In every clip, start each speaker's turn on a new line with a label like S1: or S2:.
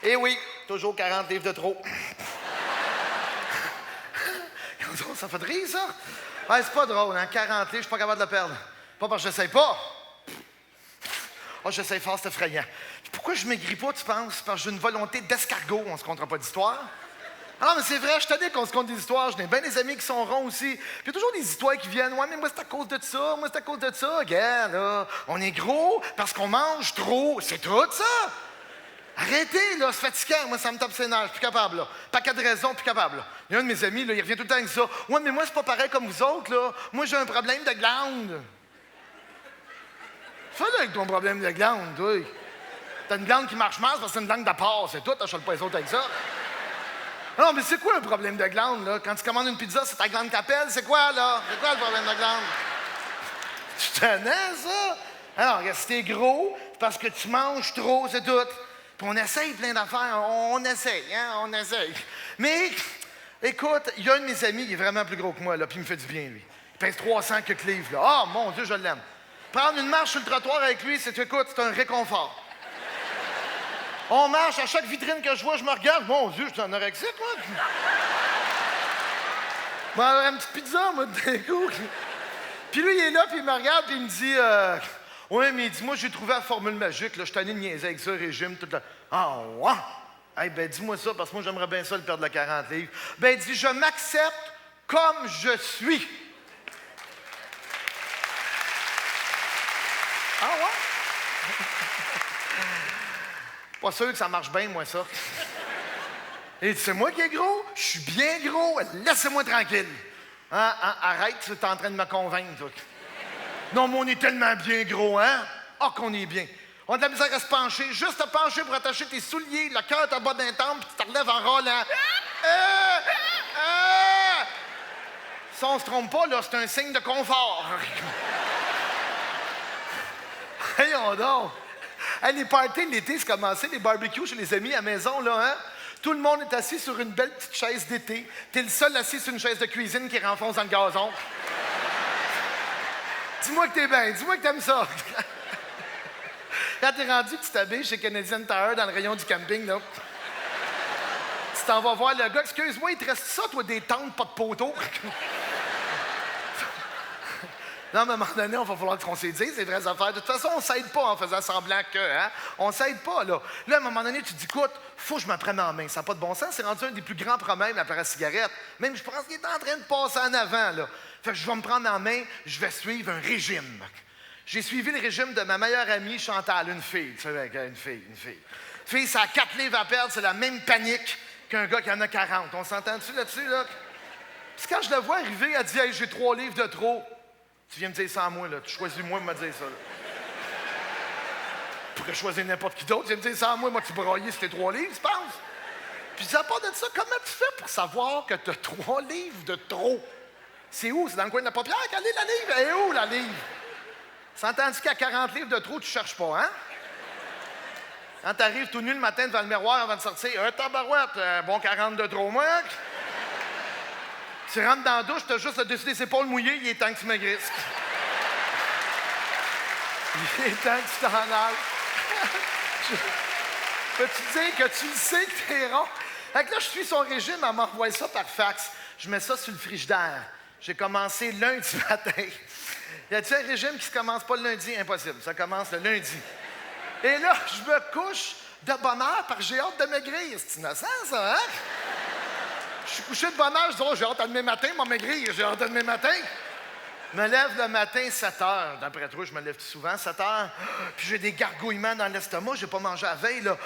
S1: Eh oui, toujours 40 livres de trop. Ça fait rire, ça? Ouais, c'est pas drôle, hein? 40 livres, je suis pas capable de le perdre. Pas parce que j'essaye pas. Oh, j'essaye fort, c'est effrayant. Pourquoi je maigris pas, tu penses? Parce que j'ai une volonté d'escargot, on se comptera pas d'histoire. Ah non, mais c'est vrai, je te dis qu'on se compte des histoires. J'ai bien des amis qui sont ronds aussi. Puis il y a toujours des histoires qui viennent. Ouais, mais moi, c'est à cause de ça. Moi, c'est à cause de ça. Regarde, là, on est gros parce qu'on mange trop. C'est tout, ça. Arrêtez, là, c'est fatigant. Moi, ça me tape ses nerfs. Je suis plus capable, là. Paquet de raisons, plus capable, là. Il y a un de mes amis, là, il revient tout le temps avec ça. Ouais, mais moi, c'est pas pareil comme vous autres, là. Moi, j'ai un problème de glande. Fais avec ton problème de glande, toi. T'as une glande qui marche mal parce que c'est une langue de porc, c'est tout. T'achètes pas les autres avec ça. Non, mais c'est quoi un problème de glande, là? Quand tu commandes une pizza, c'est ta glande qui appelle. C'est quoi, là? C'est quoi le problème de glande? Tu tenais, ça? Alors, regarde, si t'es gros, c'est parce que tu manges trop, c'est tout. Puis on essaye plein d'affaires. On essaye, hein? On essaye. Mais, écoute, il y a un de mes amis, il est vraiment plus gros que moi, là, puis il me fait du bien, lui. Il pèse 300 quelques livres, là. Ah, mon Dieu, je l'aime. Prendre une marche sur le trottoir avec lui, écoute, c'est un réconfort. On marche, à chaque vitrine que je vois, je me regarde. Mon Dieu, je suis anorexique, moi. Bon, une petite pizza, moi, d'un coup. Puis lui, il est là, puis il me regarde, puis il me dit... Ouais, mais il dit, moi, j'ai trouvé la formule magique, là. Je suis tanné de niaiser avec ça, régime, tout le... Ah, ouais? Hey, ben, dis-moi ça, parce que moi, j'aimerais bien ça, le perdre le 40 livres. Ben, il dit, je m'accepte comme je suis. Ah, ouais? Pas sûr que ça marche bien, moi, ça. Et c'est moi qui est gros, je suis bien gros, laissez-moi tranquille. Arrête, tu es en train de me convaincre, toi. Non, mais on est tellement bien gros, hein? Ah, qu'on est bien. On a de la misère à se pencher, juste te pencher pour attacher tes souliers, le cœur t'as bas d'un temple, puis tu te relèves en râlant. Si on se trompe pas, là, c'est un signe de confort. Voyons donc. Hey, les parties de l'été, c'est commencé, les barbecues chez les amis à la maison, là, hein? Tout le monde est assis sur une belle petite chaise d'été. T'es le seul assis sur une chaise de cuisine qui renfonce dans le gazon. Dis-moi que t'es bien, dis-moi que t'aimes ça. Quand t'es rendu que tu t'habilles chez Canadian Tire dans le rayon du camping, là, tu t'en vas voir le gars. Excuse-moi, il te reste ça, toi, des tentes, pas de poteaux? Non, mais à un moment donné, il va falloir qu'on s'y dise, c'est vraies affaires. De toute façon, on s'aide pas en faisant semblant que, hein? On s'aide pas, là. Là, à un moment donné, tu te dis, écoute, faut que je me prenne en main. Ça n'a pas de bon sens. C'est rendu un des plus grands problèmes après la cigarette. Même, je pense qu'il est en train de passer en avant, là. Fait que je vais me prendre en main, je vais suivre un régime. J'ai suivi le régime de ma meilleure amie, Chantal, une fille. Tu sais, une fille. Fille, ça a 4 livres à perdre, c'est la même panique qu'un gars qui en a 40. On s'entend-tu là-dessus, là? Puis quand je la vois arriver, elle dit, hey, j'ai 3 livres de trop. Tu viens me dire ça à moi, là. Tu choisis moi de me dire ça, là. Tu pourrais choisir n'importe qui d'autre. Tu viens me dire ça à moi, tu broyais sur tes 3 livres, tu penses? Puis à part de ça, comment tu fais pour savoir que tu as 3 livres de trop? C'est où? C'est dans le coin de la paupière? Quelle est la livre? Elle est où, la livre? S'entends-tu qu'à 40 livres de trop, tu cherches pas, hein? Quand t'arrives tout nu le matin devant le miroir avant de sortir, un tabarouette, bon 40 de trop, moi. Tu rentres dans la douche, t'as juste dessus des épaules mouillées, il est temps que tu maigrisses. Il est temps que tu t'en ailles. Peux-tu dire que tu le sais que t'es rond? Fait que là, je suis son régime, elle m'envoie ça par fax. Je mets ça sur le frigidaire. J'ai commencé lundi matin. Y a-t-il un régime qui se commence pas le lundi? Impossible. Ça commence le lundi. Et là, je me couche de bonne heure parce que j'ai hâte de maigrir. C'est innocent, ça, hein? Je suis couché de bonne heure, je dis, oh, j'ai hâte à demain matin, m'en maigrir, j'ai hâte à demain matin. Je me lève le matin, 7 heures. D'après toi, je me lève souvent, 7 heures. Puis j'ai des gargouillements dans l'estomac, j'ai pas mangé la veille, là.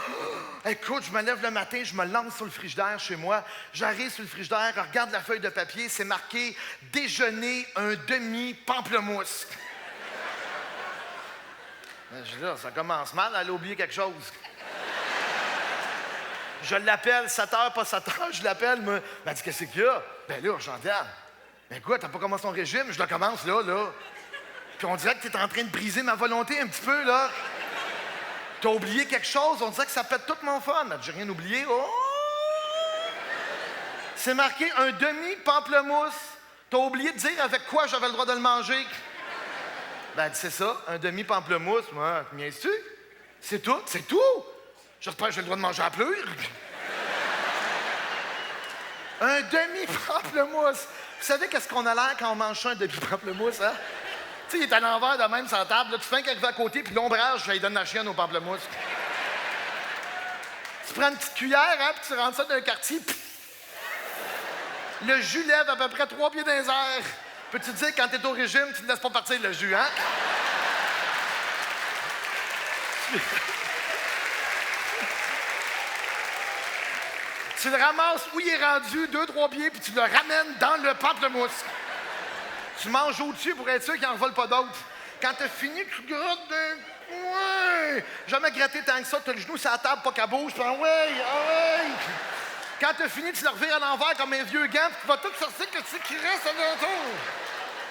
S1: Écoute, je me lève le matin, je me lance sur le frigidaire chez moi. J'arrive sur le frigidaire, regarde la feuille de papier, c'est marqué « Déjeuner un demi-pamplemousse ». Je dis là, ça commence mal, elle a oublié quelque chose. Je l'appelle, 7 heures, pas 7 heures, je l'appelle, elle m'a dit, qu'est-ce qu'il y a? Ben là, Jean-Pierre, ben quoi, t'as pas commencé ton régime? Je le commence, là. Puis on dirait que t'es en train de briser ma volonté un petit peu, là. T'as oublié quelque chose, on dirait que ça pète tout mon fun. J'ai rien oublié. Oh! C'est marqué un demi-pamplemousse. T'as oublié de dire avec quoi j'avais le droit de le manger. Ben, c'est ça, un demi-pamplemousse. Moi, tu niaises-tu? C'est tout, c'est tout. J'espère que j'ai le droit de manger à pleurer. Un demi-pamplemousse. Vous savez qu'est-ce qu'on a l'air quand on mange ça, un demi-pamplemousse, hein? Tu sais, il est à l'envers de même sur la table. Là, tu fais un qu'arriver à côté, puis l'ombrage, ça lui donne la chienne au pamplemousse. Tu prends une petite cuillère, hein, puis tu rentres ça dans un quartier. Pff. Le jus lève à peu près 3 pieds dans les airs. Peux-tu te dire, quand t'es au régime, tu ne laisses pas partir le jus, hein? Tu le ramasses où il est rendu, 2-3 pieds, puis tu le ramènes dans le pamplemousse. Tu manges au-dessus pour être sûr qu'il n'en vole pas d'autres. Quand t'as fini, tu grattes d'un... Ouais! Jamais gratté tant que ça, t'as le genou sur la table, pas qu'à bouge, puis ouais, ouais! Quand t'as fini, tu le revires à l'envers comme un vieux gant, puis tu vas tout sortir que c'est qui reste à l'entour.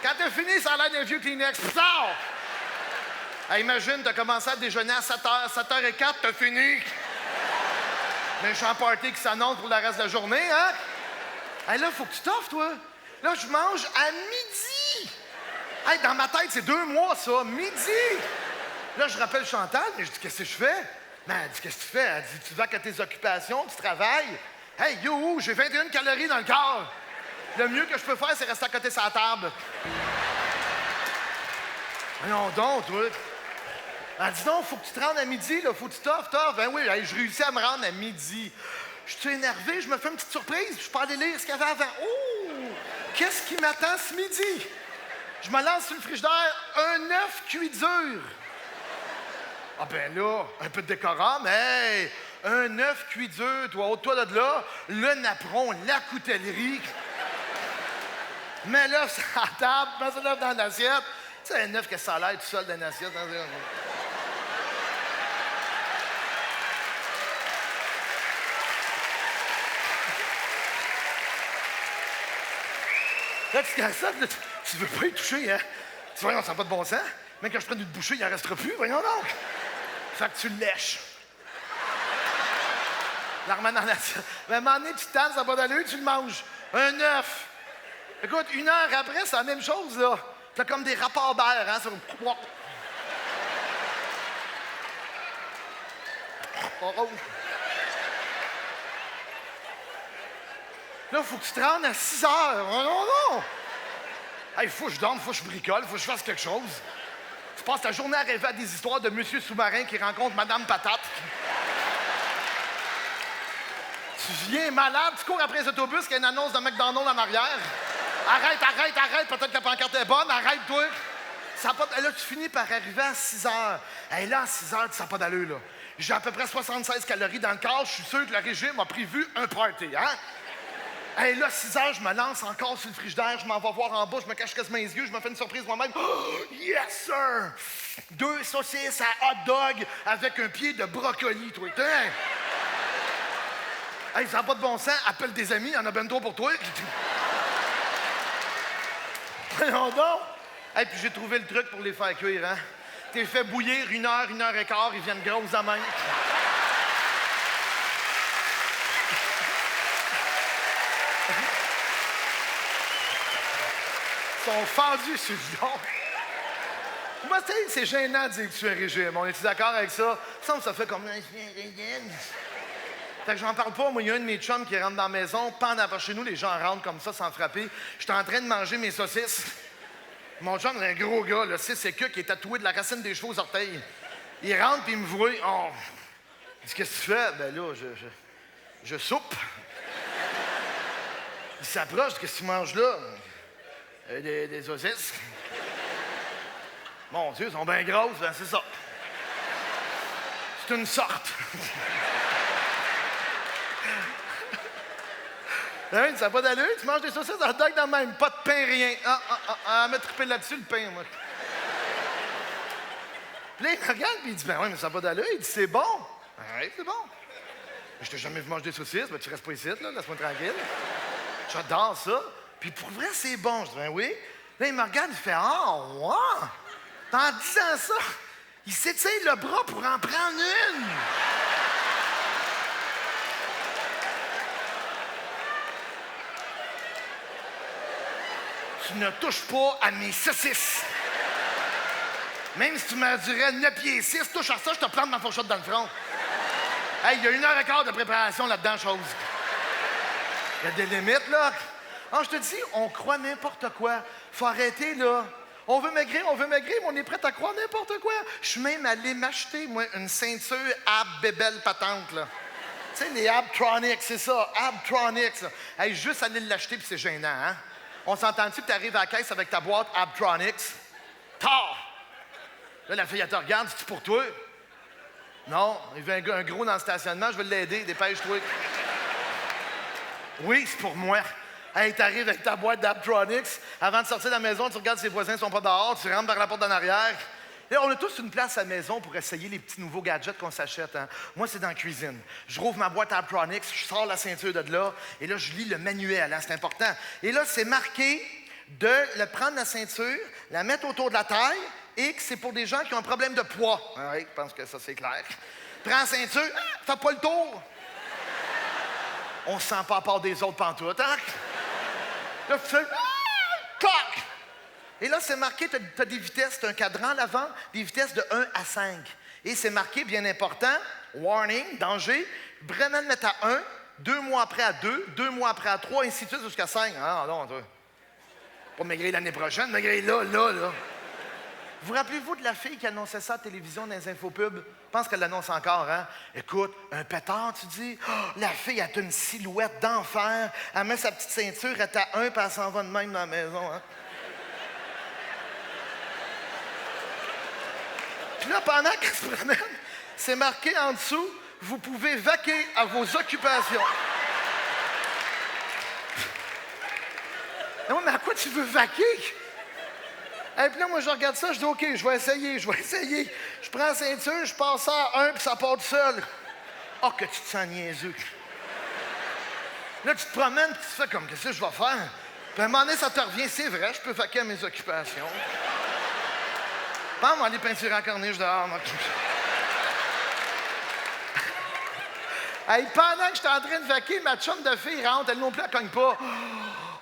S1: Quand t'as fini, ça a l'air d'un vieux Kleenex. Pssar! Hey, imagine, t'as commencé à déjeuner à 7h, 7h15, t'as fini. Méchant party qui s'annonce pour le reste de la journée, hein? Hey, là, faut que tu t'offres, toi. Là, je mange à midi. Hey, dans ma tête, c'est 2 mois, ça. Midi. Là, je rappelle Chantal, mais je dis, qu'est-ce que je fais? Mais elle dit, qu'est-ce que tu fais? Elle dit, tu vas à tes occupations, tu travailles. Hey, yo, j'ai 21 calories dans le corps. Le mieux que je peux faire, c'est rester à côté de sa table. Voyons donc, toi. Elle dit, non, faut que tu te rendes à midi, là, faut que tu t'offres. Ben oui, hey, je réussis à me rendre à midi. Je suis énervé, je me fais une petite surprise, je peux aller lire ce qu'il y avait avant. Oh! Qu'est-ce qui m'attend ce midi? Je me lance sur le frigidaire, un œuf cuit dur. Ah ben là, un peu de décorum, hey! Un œuf cuit dur, toi de là, le napperon, la coutellerie. Mets l'œuf sur la table, mets l'œuf dans l'assiette. Tu sais, un œuf que ça a l'air tout seul dans l'assiette. Là, tu casses ça, là, tu veux pas y toucher, hein? Tu vois, non, ça n'a pas de bon sens. Mais quand je prends une bouchée, il en restera plus, voyons donc. Fait que tu le lèches. La remets dans l'assiette. Mais à un moment donné, tu te tannes, ça n'a pas d'allure, tu le manges. Un œuf. Écoute, 1 heure après, c'est la même chose, là. T'as comme des rapports d'air, hein? Oh, oh. Là, il faut que tu te rendes à 6 heures. Oh, non, non! Hey, faut que je dorme, faut que je bricole, faut que je fasse quelque chose. Tu passes ta journée à rêver à des histoires de Monsieur Sous-Marin qui rencontre Madame Patate. Tu viens malade, tu cours après les autobus, qu'il y a une annonce de McDonald's en arrière. Arrête, peut-être que la pancarte est bonne, arrête-toi. Là, tu finis par arriver à 6 heures. Hey, là, à 6 heures, ça n'a pas d'allure, là. J'ai à peu près 76 calories dans le corps, je suis sûr que le régime a prévu un party, hein? Hey, là, 6 heures, je me lance encore sur le frigidaire, je m'en vais voir en bas, je me cache quasiment les yeux, je me fais une surprise moi-même. Oh, yes, sir! 2 saucisses à hot dog avec un pied de brocoli, toi. Hein? Hey, ça n'a pas de bon sens, appelle des amis, il y en a ben trop pour toi. Voyons donc! Hey, puis j'ai trouvé le truc pour les faire cuire, hein? T'es fait bouillir 1 heure, 1 heure et quart, ils viennent grosses à même. Ils sont fendus sur le dos. Moi, tu sais, c'est gênant de dire que tu es un régime. On est-tu d'accord avec ça? Ça fait comme un régime. Fait que j'en parle pas. Moi, il y a un de mes chums qui rentre dans la maison. Pendant chez nous, les gens rentrent comme ça sans frapper. J'étais en train de manger mes saucisses. Mon chum, c'est un gros gars, là, 6 écus, qui est tatoué de la racine des cheveux aux orteils. Il rentre puis il me voit. Oh. Il dit, qu'est-ce que tu fais? Ben là, je soupe. Il s'approche. Qu'est-ce que tu manges là? Des saucisses. Mon Dieu, elles sont bien grosses, hein, c'est ça. C'est une sorte. Hein, ça n'a pas d'allure, tu manges des saucisses hot dog dans le même, pas de pain, rien. Me triper là-dessus, le pain, moi. Puis là, il me regarde, puis il dit, ben oui, mais ça n'a pas d'allure. Il dit, c'est bon. Ben oui, c'est bon. Je t'ai jamais vu manger des saucisses, ben tu restes pas ici, là, laisse-moi tranquille. J'adore ça. Puis pour vrai, c'est bon. Je dis, ben oui. Là, il me regarde, il fait, ouais. En disant ça, il s'étire le bras pour en prendre une. Tu ne touches pas à mes saucisses. Même si tu mesurais 9 pieds 6, touche à ça, je te plante ma fourchette dans le front. Hey, il y a 1h15 de préparation là-dedans, chose. Il y a des limites, là. Ah, je te dis, on croit n'importe quoi. Faut arrêter, là. On veut maigrir, mais on est prêt à croire n'importe quoi. Je suis même allé m'acheter, moi, une ceinture ab bébelle patente, là. Tu sais, les Abtronics, c'est ça, Abtronics. Là. Hey, juste aller l'acheter, puis c'est gênant, hein? On s'entend-tu que tu arrives à la caisse avec ta boîte Abtronics? Tard! Là, la fille, elle te regarde, c'est-tu pour toi? Non, il y a un gros dans le stationnement, je vais l'aider, dépêche-toi. Oui, c'est pour moi. Hey, t'arrives avec ta boîte d'Abtronics. Avant de sortir de la maison, tu regardes si les voisins ne sont pas dehors, tu rentres par la porte d'en arrière. Et on a tous une place à la maison pour essayer les petits nouveaux gadgets qu'on s'achète. Hein. Moi, c'est dans la cuisine. Je rouvre ma boîte Abtronics, je sors la ceinture de là, et là, je lis le manuel, hein, c'est important. Et là, c'est marqué de prendre la ceinture, la mettre autour de la taille, et que c'est pour des gens qui ont un problème de poids. Ah oui, je pense que ça, c'est clair. Prends la ceinture, fais pas le tour. On se sent pas à part des autres pantoutes, hein? Là, tu fais toc! Et là, c'est marqué, tu as des vitesses, tu as un cadran à l'avant, des vitesses de 1 à 5. Et c'est marqué, bien important, warning, danger, vraiment le mettre à 1, 2 mois après à 2, 2 mois après à 3, ainsi de suite jusqu'à 5. Ah non, toi. Pas maigrir l'année prochaine, maigrir là. Vous rappelez-vous de la fille qui annonçait ça à la télévision dans les infopubs? Je pense qu'elle l'annonce encore, hein? Écoute, un pétard, tu dis? Oh, la fille a une silhouette d'enfer. Elle met sa petite ceinture, elle est à 1, puis elle s'en va de même dans la maison, hein? Puis là, pendant qu'elle se promène, c'est marqué en dessous, vous pouvez vaquer à vos occupations. Non, mais à quoi tu veux vaquer? Et puis là, moi, je regarde ça, je dis, OK, je vais essayer. Je prends la ceinture, je passe ça à 1, puis ça part tout seul. Oh, que tu te sens niaiseux. Là, tu te promènes, puis tu fais comme, qu'est-ce que je vais faire? Puis à un moment donné, ça te revient, c'est vrai, je peux vaquer à mes occupations. Bon, on va aller peinturer en corniche dehors. Hey, pendant que j'étais en train de vaquer, ma chum de fille rentre, elle non plus, elle cogne pas.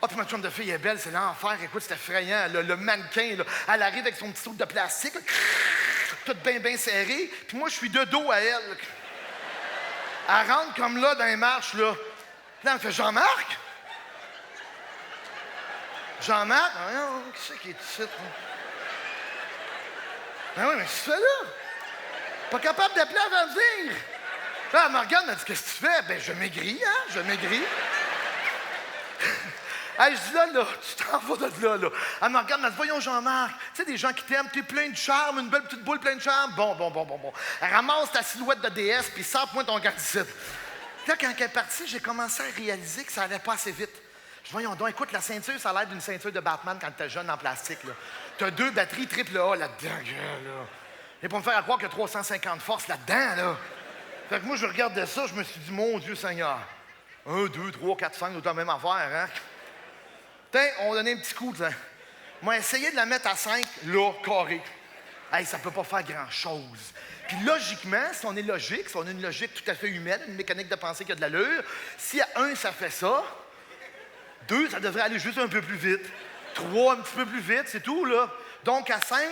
S1: Ah, puis ma chum de fille est belle, c'est l'enfer. Écoute, c'est effrayant. Le mannequin, là, elle arrive avec son petit saut de plastique, là, tout bien serré. Puis moi, je suis de dos à elle. Elle rentre comme là dans les marches, là. Là, elle me fait Jean-Marc? Jean-Marc? Qui c'est qui est ici? Ben oui, mais qu'est-ce que tu fais là? Pas capable d'appeler avant de venir. Là, elle me regarde, elle me dit, qu'est-ce que tu fais? Ben, je maigris, hein? Je maigris. Hey, je dis là, tu t'en vas de là. Elle me regarde, elle me dit, voyons Jean-Marc, tu sais, des gens qui t'aiment, t'es plein de charme, une belle petite boule pleine de charme. Bon. Elle ramasse ta silhouette de déesse, puis sors-moi ton gardicide. Là, quand elle est partie, j'ai commencé à réaliser que ça allait pas assez vite. Je dis, voyons donc, écoute, la ceinture, ça a l'air d'une ceinture de Batman quand t'es jeune en plastique, là. T'as 2 batteries triple A là-dedans, là. Et pour me faire croire qu'il y a 350 forces là-dedans, là. Fait que moi, je regardais ça, je me suis dit, mon Dieu Seigneur. 1, 2, 3, 4, 5, nous la même affaire, hein? Tiens, on va donner un petit coup, là. Moi, essayer de la mettre à 5, là, carré. Hey, ça peut pas faire grand-chose. Puis logiquement, si on est logique, si on a une logique tout à fait humaine, une mécanique de pensée qui a de l'allure, si à 1, ça fait ça, 2, ça devrait aller juste un peu plus vite. 3, un petit peu plus vite, c'est tout, là. Donc, à 5,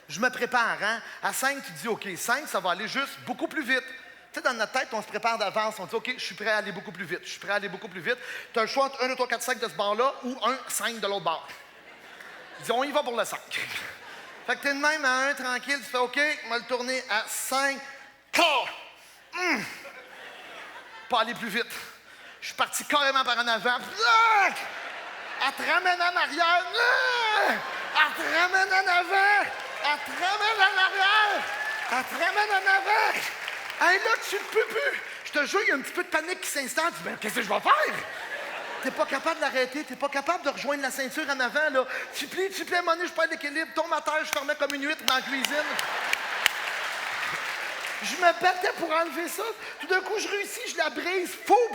S1: je me prépare, hein. À 5, tu dis, OK, 5, ça va aller juste beaucoup plus vite. Tu sais, dans notre tête, on se prépare d'avance. On dit, OK, je suis prêt à aller beaucoup plus vite. Tu as le choix entre 1, 2, 3, 4, 5 de ce bord-là ou 1, 5 de l'autre bord. Dis, on y va pour le 5. Fait que t'es de même à 1, tranquille. Tu fais, OK, on va le tourner à 5. Pas aller plus vite. Je suis parti carrément par en avant. Elle te ramène en arrière. Elle te ramène en avant. Elle te ramène en arrière. Elle te ramène en avant. Hey, là, tu ne peux plus. Je te jure, il y a un petit peu de panique qui s'installe. Tu dis, ben, qu'est-ce que je vais faire? T'es pas capable de l'arrêter. T'es pas capable de rejoindre la ceinture en avant, là. Tu plies, à un moment donné, je perds l'équilibre. Tombe à terre, je fermais comme une huître dans la cuisine. Je me battais pour enlever ça. Tout d'un coup, je réussis, je la brise,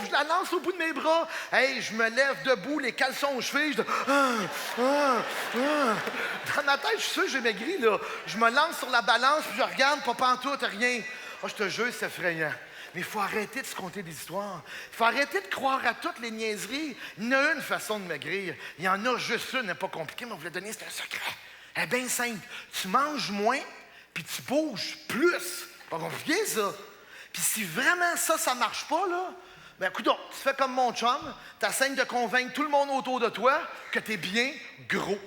S1: je la lance au bout de mes bras. Hey, je me lève debout, les caleçons aux chevilles. Dans ma tête, je suis sûr que j'ai maigri, là. Je me lance sur la balance, puis je regarde, pas pantoute, rien. Oh, je te jure, c'est effrayant. Mais il faut arrêter de se conter des histoires. Il faut arrêter de croire à toutes les niaiseries. Il y en a une façon de maigrir. Il y en a juste une, elle n'est pas compliquée, mais on vous l'a donné, c'est un secret. Elle est bien simple. Tu manges moins, puis tu bouges plus. Pas compliqué, ça. Puis si vraiment ça marche pas, là, ben coudonc, tu fais comme mon chum, t'essaies de convaincre tout le monde autour de toi que t'es bien gros.